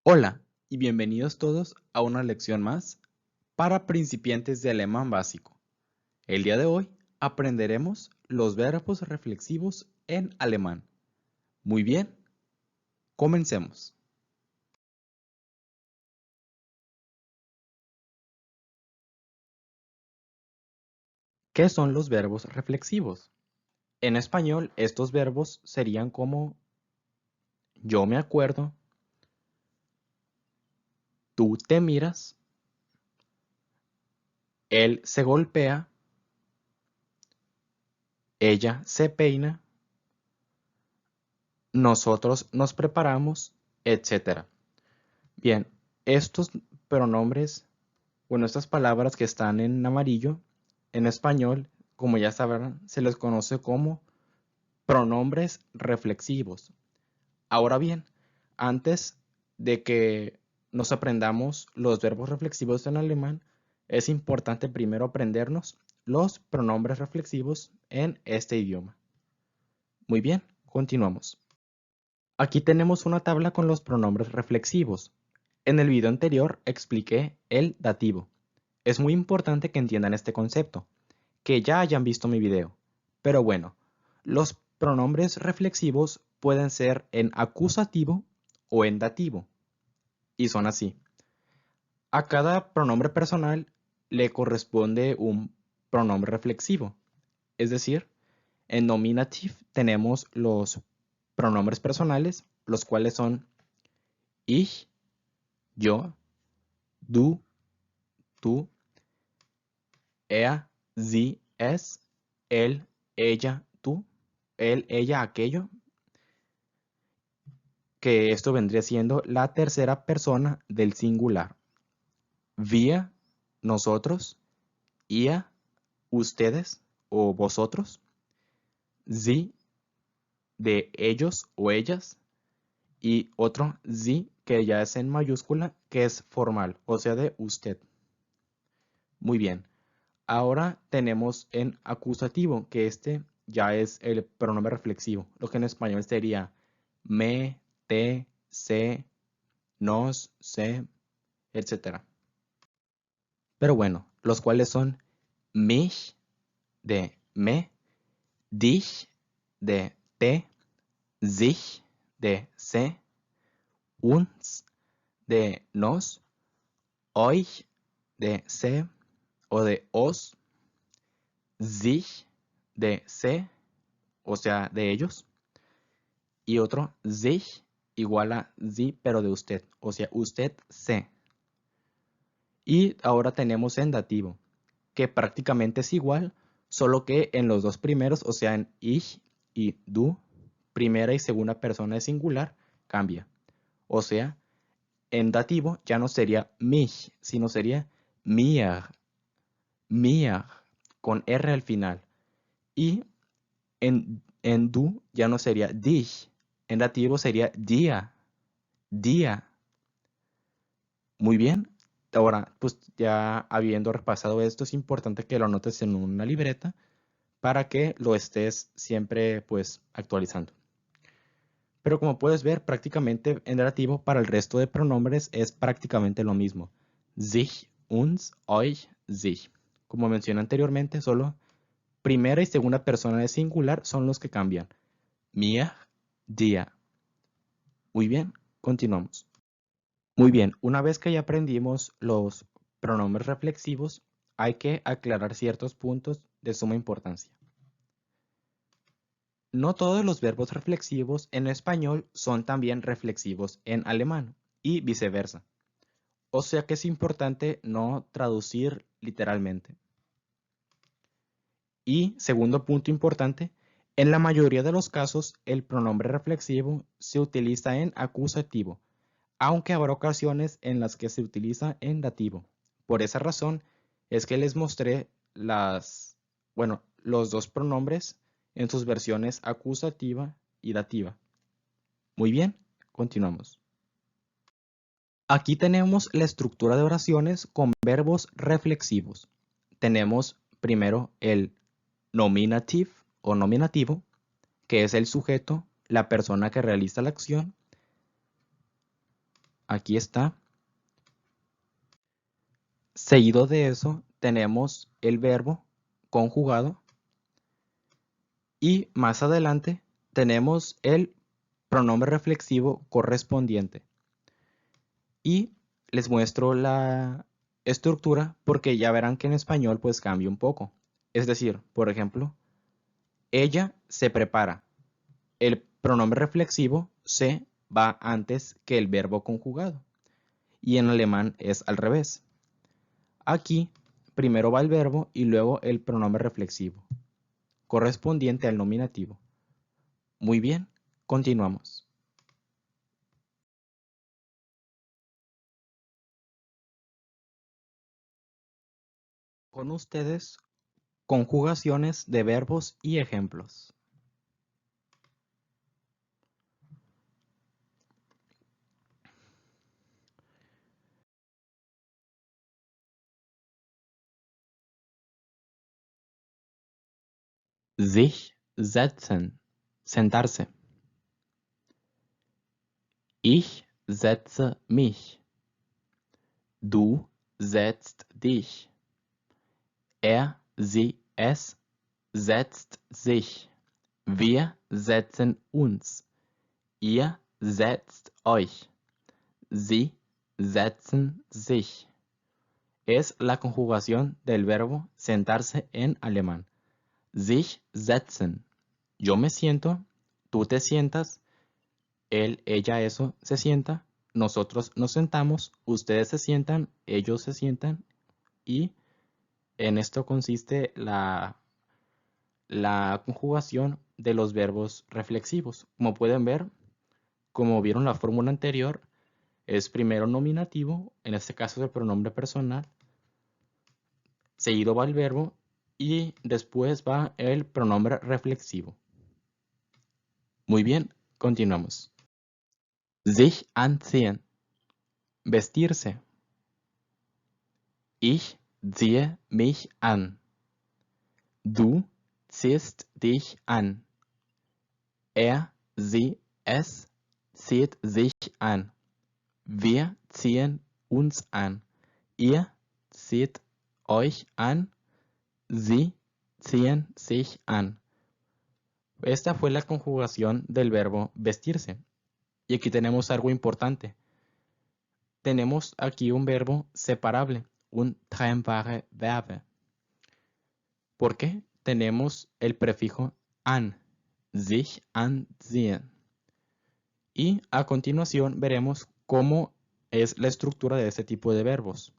Hola y bienvenidos todos a una lección más para principiantes de alemán básico. El día de hoy aprenderemos los verbos reflexivos en alemán. Muy bien, comencemos. ¿Qué son los verbos reflexivos? En español, estos verbos serían como yo me acuerdo, tú te miras, él se golpea, ella se peina, nosotros nos preparamos, etc. Bien, estos pronombres, bueno, estas palabras que están en amarillo, en español, como ya sabrán, se les conoce como pronombres reflexivos. Ahora bien, antes de que nos aprendamos los verbos reflexivos en alemán, es importante primero aprendernos los pronombres reflexivos en este idioma. Muy bien, continuamos. Aquí tenemos una tabla con los pronombres reflexivos. En el video anterior expliqué el dativo. Es muy importante que entiendan este concepto, que ya hayan visto mi video. Pero bueno, los pronombres reflexivos pueden ser en acusativo o en dativo. Y son así. A cada pronombre personal le corresponde un pronombre reflexivo. Es decir, en nominative tenemos los pronombres personales, los cuales son ich, yo, du, tú, er, sie, es, él, ella, tú, él, ella, aquello, que esto vendría siendo la tercera persona del singular. Wir, nosotros, ihr, ustedes o vosotros, sie, de ellos o ellas, y otro sie que ya es en mayúscula, que es formal, o sea, de usted. Muy bien. Ahora tenemos en acusativo, que este ya es el pronombre reflexivo, lo que en español sería me, te, se, nos, se, etc. Pero bueno, los cuales son mich de me, dich de te, sich de se, uns de nos, euch de se o de os, sich de se, o sea, de ellos, y otro sich igual a sie, pero de usted, o sea, usted se. Y ahora tenemos en dativo, que prácticamente es igual, solo que en los dos primeros, o sea, en ich y du, primera y segunda persona de singular, cambia. O sea, en dativo ya no sería mich, sino sería mir, mir, con R al final. Y en du ya no sería dich, en dativo sería dia, dia. Muy bien. Ahora, pues ya habiendo repasado esto, es importante que lo anotes en una libreta para que lo estés siempre pues actualizando. Pero como puedes ver, prácticamente en relativo para el resto de pronombres es prácticamente lo mismo. Sich, uns, euch, sich. Como mencioné anteriormente, solo primera y segunda persona de singular son los que cambian. Mir, dir. Muy bien, continuamos. Muy bien, una vez que ya aprendimos los pronombres reflexivos, hay que aclarar ciertos puntos de suma importancia. No todos los verbos reflexivos en español son también reflexivos en alemán y viceversa. O sea que es importante no traducir literalmente. Y segundo punto importante, en la mayoría de los casos el pronombre reflexivo se utiliza en acusativo, aunque habrá ocasiones en las que se utiliza en dativo. Por esa razón es que les mostré los dos pronombres en sus versiones acusativa y dativa. Muy bien, continuamos. Aquí tenemos la estructura de oraciones con verbos reflexivos. Tenemos primero el nominative o nominativo, que es el sujeto, la persona que realiza la acción. Aquí está. Seguido de eso tenemos el verbo conjugado y más adelante tenemos el pronombre reflexivo correspondiente. Y les muestro la estructura porque ya verán que en español pues cambia un poco. Es decir, por ejemplo, ella se prepara. El pronombre reflexivo se va antes que el verbo conjugado. Y en alemán es al revés. Aquí primero va el verbo y luego el pronombre reflexivo, correspondiente al nominativo. Muy bien, continuamos. Con ustedes, conjugaciones de verbos y ejemplos. Sich setzen, sentarse. Ich setze mich. Du setzt dich. Er, sie, es setzt sich. Wir setzen uns. Ihr setzt euch. Sie setzen sich. Es la conjugación del verbo sentarse en alemán. Sich setzen. Yo me siento, tú te sientas, él, ella, eso se sienta, nosotros nos sentamos, ustedes se sientan, ellos se sientan y en esto consiste la conjugación de los verbos reflexivos. Como pueden ver, como vieron la fórmula anterior, es primero nominativo, en este caso es el pronombre personal, seguido va el verbo y después va el pronombre reflexivo. Muy bien, continuamos. Sich anziehen. Vestirse. Ich ziehe mich an. Du ziehst dich an. Er, sie, es zieht sich an. Wir ziehen uns an. Ihr zieht euch an. Sie ziehen sich an. Esta fue la conjugación del verbo vestirse. Y aquí tenemos algo importante. Tenemos aquí un verbo separable, un trennbare Verbe. ¿Por qué? Tenemos el prefijo an, sich anziehen. Y a continuación veremos cómo es la estructura de este tipo de verbos.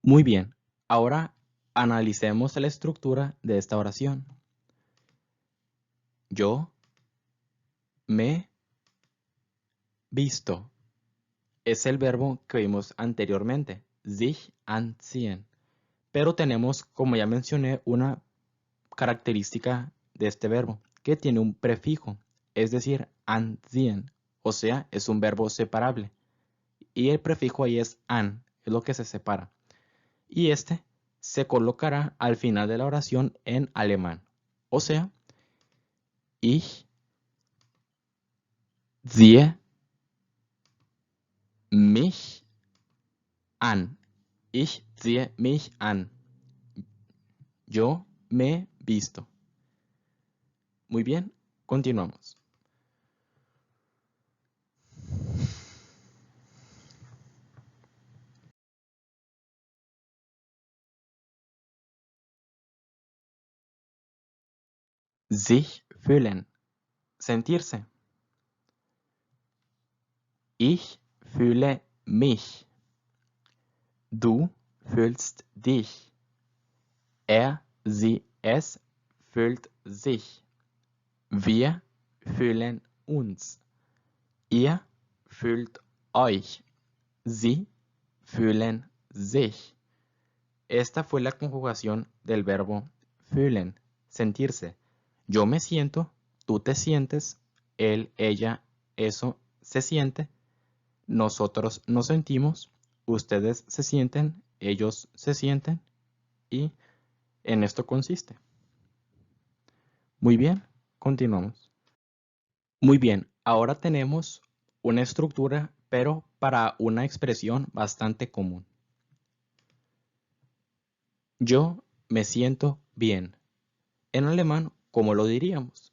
Muy bien, ahora analicemos la estructura de esta oración. Yo me visto. Es el verbo que vimos anteriormente, sich anziehen. Pero tenemos, como ya mencioné, una característica de este verbo, que tiene un prefijo, es decir, anziehen, o sea, es un verbo separable. Y el prefijo ahí es an, es lo que se separa. Y este se colocará al final de la oración en alemán. O sea, ich ziehe mich an. Ich ziehe mich an. Yo me visto. Muy bien, continuamos. Sich fühlen. Sentirse. Ich fühle mich. Du fühlst dich. Er, sie, es fühlt sich. Wir fühlen uns. Ihr fühlt euch. Sie fühlen sich. Esta fue la conjugación del verbo fühlen, sentirse. Yo me siento, tú te sientes, él, ella, eso se siente, nosotros nos sentimos, ustedes se sienten, ellos se sienten y en esto consiste. Muy bien, continuamos. Muy bien, ahora tenemos una estructura, pero para una expresión bastante común. Yo me siento bien. En alemán, ¿cómo lo diríamos?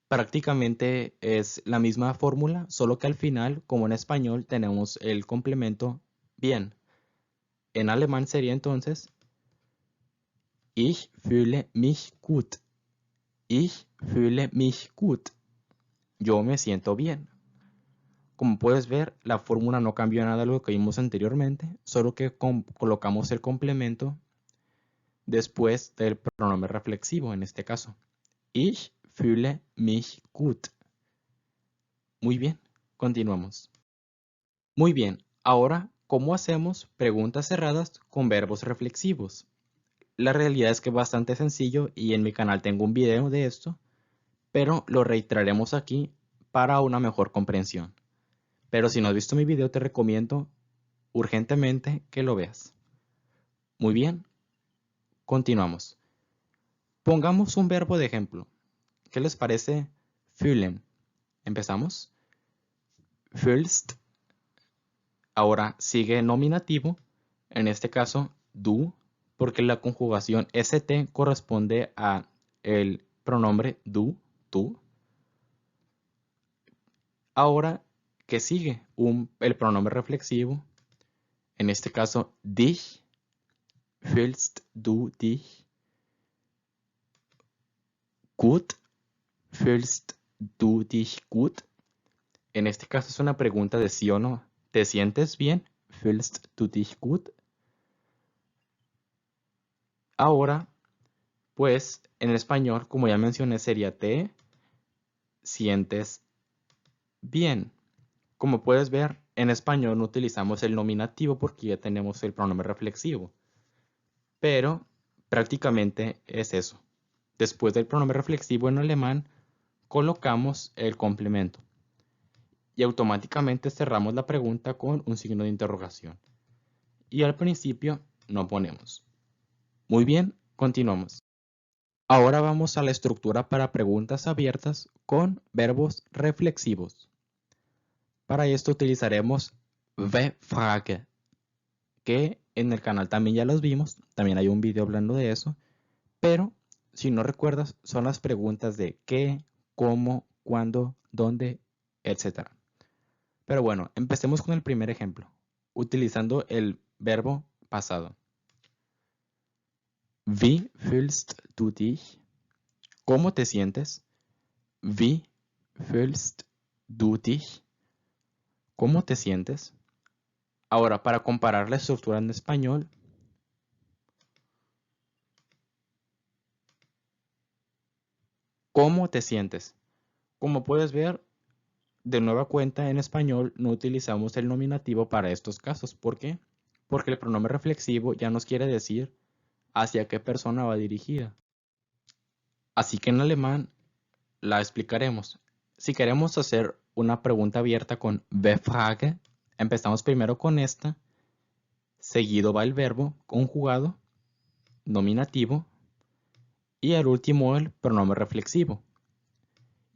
Prácticamente es la misma fórmula, solo que al final, como en español, tenemos el complemento bien. En alemán sería entonces Ich fühle mich gut. Ich fühle mich gut. Yo me siento bien. Como puedes ver, la fórmula no cambió nada de lo que vimos anteriormente, solo que colocamos el complemento después del pronombre reflexivo en este caso. Ich fühle mich gut. Muy bien, continuamos. Muy bien, ahora, ¿cómo hacemos preguntas cerradas con verbos reflexivos? La realidad es que es bastante sencillo y en mi canal tengo un video de esto, pero lo reiteraremos aquí para una mejor comprensión. Pero si no has visto mi video, te recomiendo urgentemente que lo veas. Muy bien, continuamos. Pongamos un verbo de ejemplo. ¿Qué les parece fühlen? Empezamos. Fühlst. Ahora sigue nominativo, en este caso du, porque la conjugación st corresponde a el pronombre du, tú. Ahora, ¿qué sigue? El pronombre reflexivo, en este caso dich, fühlst du dich gut, fühlst du dich gut. En este caso es una pregunta de sí o no. ¿Te sientes bien? Fühlst du dich gut? Ahora, pues en español, como ya mencioné, sería te sientes bien. Como puedes ver, en español no utilizamos el nominativo porque ya tenemos el pronombre reflexivo. Pero prácticamente es eso. Después del pronombre reflexivo en alemán, colocamos el complemento. Y automáticamente cerramos la pregunta con un signo de interrogación. Y al principio no ponemos. Muy bien, continuamos. Ahora vamos a la estructura para preguntas abiertas con verbos reflexivos. Para esto utilizaremos W-Frage, que en el canal también ya los vimos, también hay un video hablando de eso, pero si no recuerdas son las preguntas de qué, cómo, cuándo, dónde, etc. Pero bueno, empecemos con el primer ejemplo, utilizando el verbo pasado. Wie fühlst du dich? ¿Cómo te sientes? Wie fühlst du dich? ¿Cómo te sientes? Ahora, para comparar la estructura en español, ¿cómo te sientes? Como puedes ver, de nueva cuenta en español no utilizamos el nominativo para estos casos. ¿Por qué? Porque el pronombre reflexivo ya nos quiere decir hacia qué persona va dirigida. Así que en alemán la explicaremos. Si queremos hacer una pregunta abierta con W-Frage, empezamos primero con esta, seguido va el verbo conjugado, nominativo, y al último el pronombre reflexivo.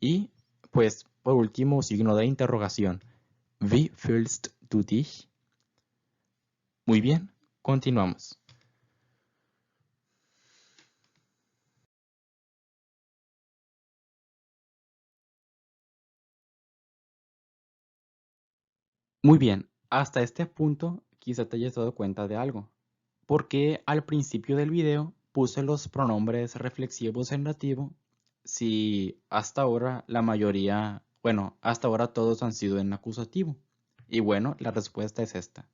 Y pues por último signo de interrogación. Wie fühlst du dich? Muy bien, continuamos. Muy bien, hasta este punto quizá te hayas dado cuenta de algo. Porque al principio del video puse los pronombres reflexivos en dativo si hasta ahora la mayoría, bueno, hasta ahora todos han sido en acusativo. Y bueno, la respuesta es esta.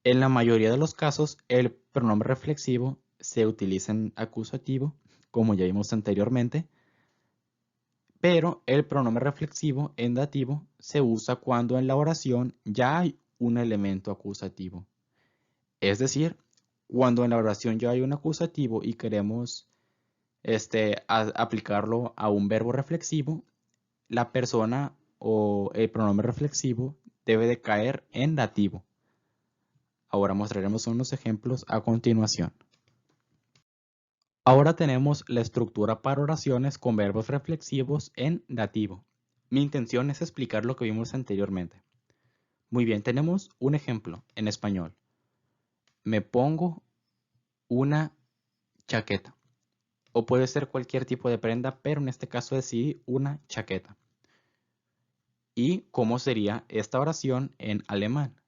En la mayoría de los casos, el pronombre reflexivo se utiliza en acusativo, como ya vimos anteriormente, pero el pronombre reflexivo en dativo se usa cuando en la oración ya hay un elemento acusativo. Es decir, cuando en la oración ya hay un acusativo y queremos aplicarlo a un verbo reflexivo, la persona o el pronombre reflexivo debe de caer en dativo. Ahora mostraremos unos ejemplos a continuación. Ahora tenemos la estructura para oraciones con verbos reflexivos en dativo. Mi intención es explicar lo que vimos anteriormente. Muy bien, tenemos un ejemplo en español. Me pongo una chaqueta. O puede ser cualquier tipo de prenda, pero en este caso decidí una chaqueta. ¿Y cómo sería esta oración en alemán?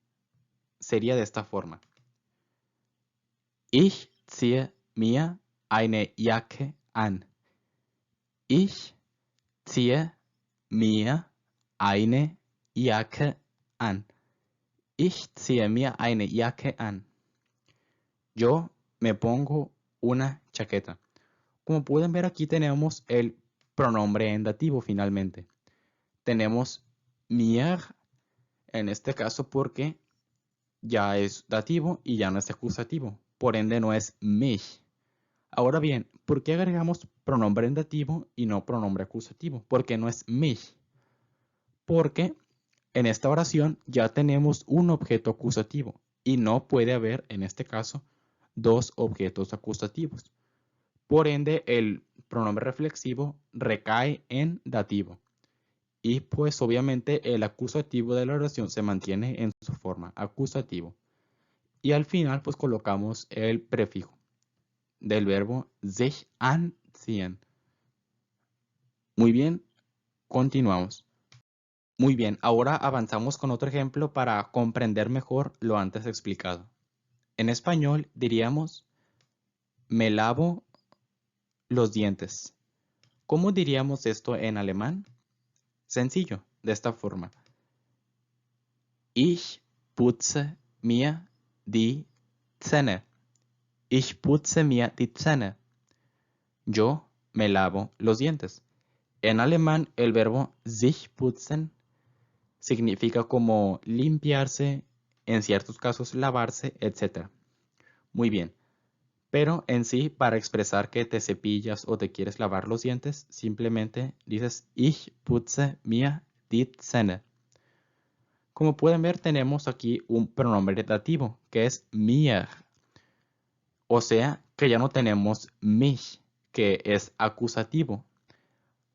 Sería de esta forma. Ich ziehe mir eine Jacke an. Ich ziehe mir eine Jacke an. Ich ziehe mir eine Jacke an. Yo me pongo una chaqueta. Como pueden ver, aquí tenemos el pronombre en dativo finalmente. Tenemos mir en este caso porque ya es dativo y ya no es acusativo. Por ende no es mich. Ahora bien, ¿por qué agregamos pronombre en dativo y no pronombre acusativo? Porque no es mich. Porque en esta oración ya tenemos un objeto acusativo y no puede haber, en este caso, dos objetos acusativos. Por ende, el pronombre reflexivo recae en dativo. Y pues obviamente el acusativo de la oración se mantiene en su forma, acusativo. Y al final pues colocamos el prefijo del verbo sich anziehen. Muy bien, continuamos. Muy bien, ahora avanzamos con otro ejemplo para comprender mejor lo antes explicado. En español diríamos, me lavo los dientes. ¿Cómo diríamos esto en alemán? Sencillo, de esta forma. Ich putze mir die Zähne. Ich putze mir die Zähne. Yo me lavo los dientes. En alemán, el verbo sich putzen significa como limpiarse, en ciertos casos lavarse, etc. Muy bien. Pero en sí, para expresar que te cepillas o te quieres lavar los dientes, simplemente dices ich putze mir die Zähne. Como pueden ver, tenemos aquí un pronombre dativo, que es mir. O sea, que ya no tenemos mich, que es acusativo.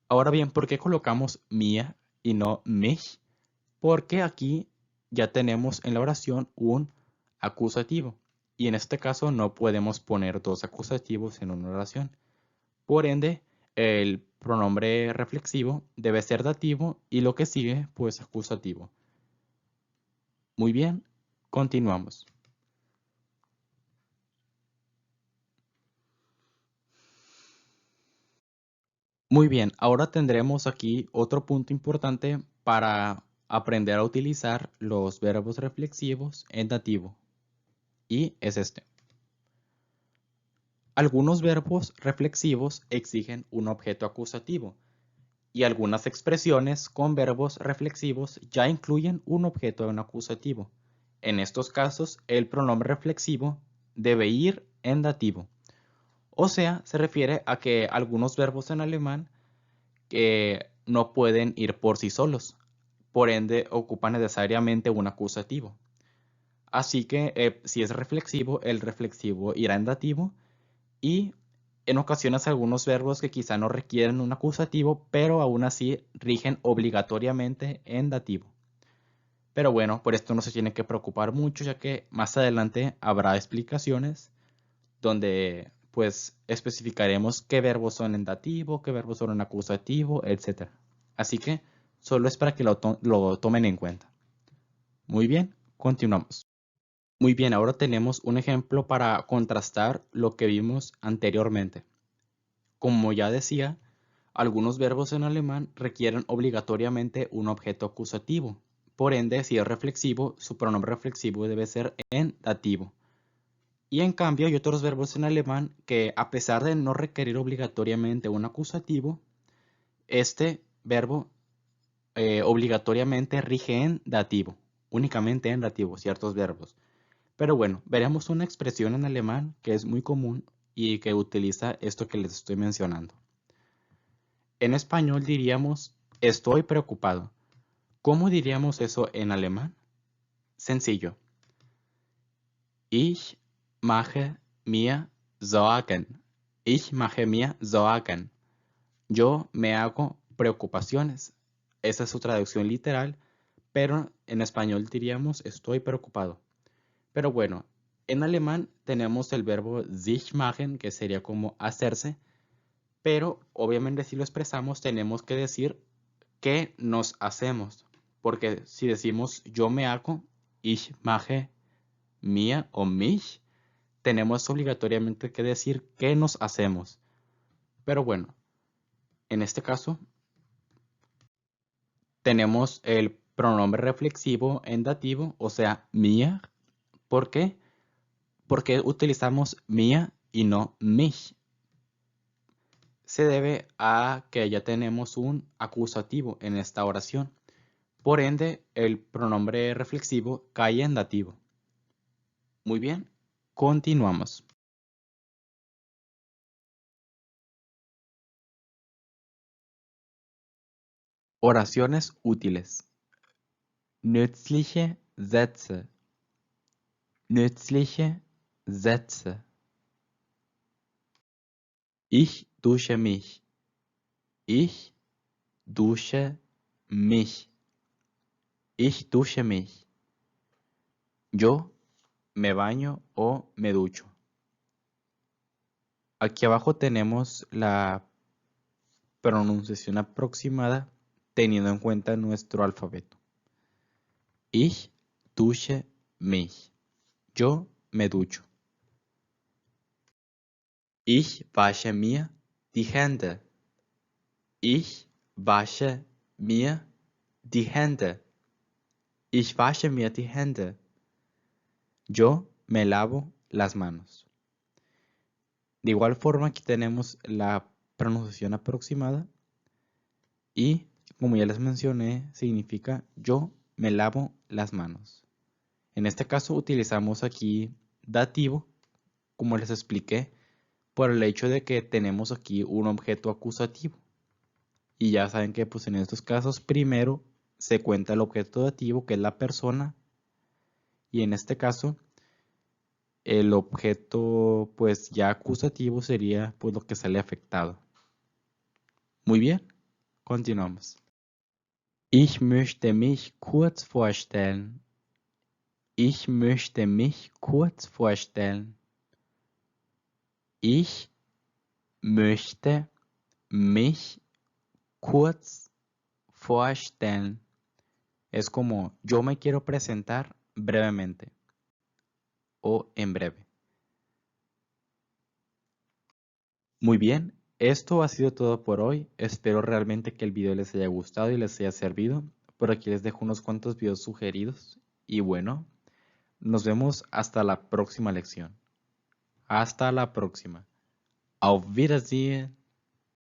Ahora bien, ¿por qué colocamos mir y no mich? Porque aquí ya tenemos en la oración un acusativo. Y en este caso no podemos poner dos acusativos en una oración. Por ende, el pronombre reflexivo debe ser dativo y lo que sigue, pues acusativo. Muy bien, continuamos. Muy bien, ahora tendremos aquí otro punto importante para aprender a utilizar los verbos reflexivos en dativo. Y es este. Algunos verbos reflexivos exigen un objeto acusativo y algunas expresiones con verbos reflexivos ya incluyen un objeto en acusativo. En estos casos, el pronombre reflexivo debe ir en dativo. O sea, se refiere a que algunos verbos en alemán que no pueden ir por sí solos, por ende ocupan necesariamente un acusativo. Así que si es reflexivo, el reflexivo irá en dativo y en ocasiones algunos verbos que quizá no requieren un acusativo, pero aún así rigen obligatoriamente en dativo. Pero bueno, por esto no se tiene que preocupar mucho, ya que más adelante habrá explicaciones donde pues especificaremos qué verbos son en dativo, qué verbos son en acusativo, etc. Así que solo es para que lo tomen en cuenta. Muy bien, continuamos. Muy bien, ahora tenemos un ejemplo para contrastar lo que vimos anteriormente. Como ya decía, algunos verbos en alemán requieren obligatoriamente un objeto acusativo. Por ende, si es reflexivo, su pronombre reflexivo debe ser en dativo. Y en cambio hay otros verbos en alemán que, a pesar de no requerir obligatoriamente un acusativo, este verbo obligatoriamente rige en dativo, únicamente en dativo, ciertos verbos. Pero bueno, veremos una expresión en alemán que es muy común y que utiliza esto que les estoy mencionando. En español diríamos estoy preocupado. ¿Cómo diríamos eso en alemán? Sencillo. Ich mache mir Sorgen. Ich mache mir Sorgen. Yo me hago preocupaciones. Esa es su traducción literal, pero en español diríamos estoy preocupado. Pero bueno, en alemán tenemos el verbo sich machen, que sería como hacerse, pero obviamente si lo expresamos tenemos que decir que nos hacemos, porque si decimos yo me hago, ich mache mir o mich, tenemos obligatoriamente que decir que nos hacemos. Pero bueno, en este caso tenemos el pronombre reflexivo en dativo, o sea, mir. ¿Por qué? Porque utilizamos mir y no mich. Se debe a que ya tenemos un acusativo en esta oración. Por ende, el pronombre reflexivo cae en dativo. Muy bien, continuamos. Oraciones útiles. Nützliche Sätze. Nützliche Sätze. Ich dusche mich. Ich dusche mich. Ich dusche mich. Yo me baño o me ducho. Aquí abajo tenemos la pronunciación aproximada teniendo en cuenta nuestro alfabeto. Ich dusche mich. Yo me ducho. Ich wasche mir die Hände. Ich wasche mir die Hände. Ich wasche mir die Hände. Yo me lavo las manos. De igual forma, aquí tenemos la pronunciación aproximada y, como ya les mencioné, significa yo me lavo las manos. En este caso utilizamos aquí dativo, como les expliqué, por el hecho de que tenemos aquí un objeto acusativo. Y ya saben que pues en estos casos primero se cuenta el objeto dativo, que es la persona, y en este caso el objeto pues ya acusativo sería pues lo que sale afectado. Muy bien, continuamos. Ich möchte mich kurz vorstellen. Ich möchte mich kurz vorstellen. Ich möchte mich kurz vorstellen. Es como yo me quiero presentar brevemente o en breve. Muy bien, esto ha sido todo por hoy. Espero realmente que el video les haya gustado y les haya servido. Por aquí les dejo unos cuantos videos sugeridos. Y bueno, nos vemos hasta la próxima lección. Hasta la próxima. Auf Wiedersehen.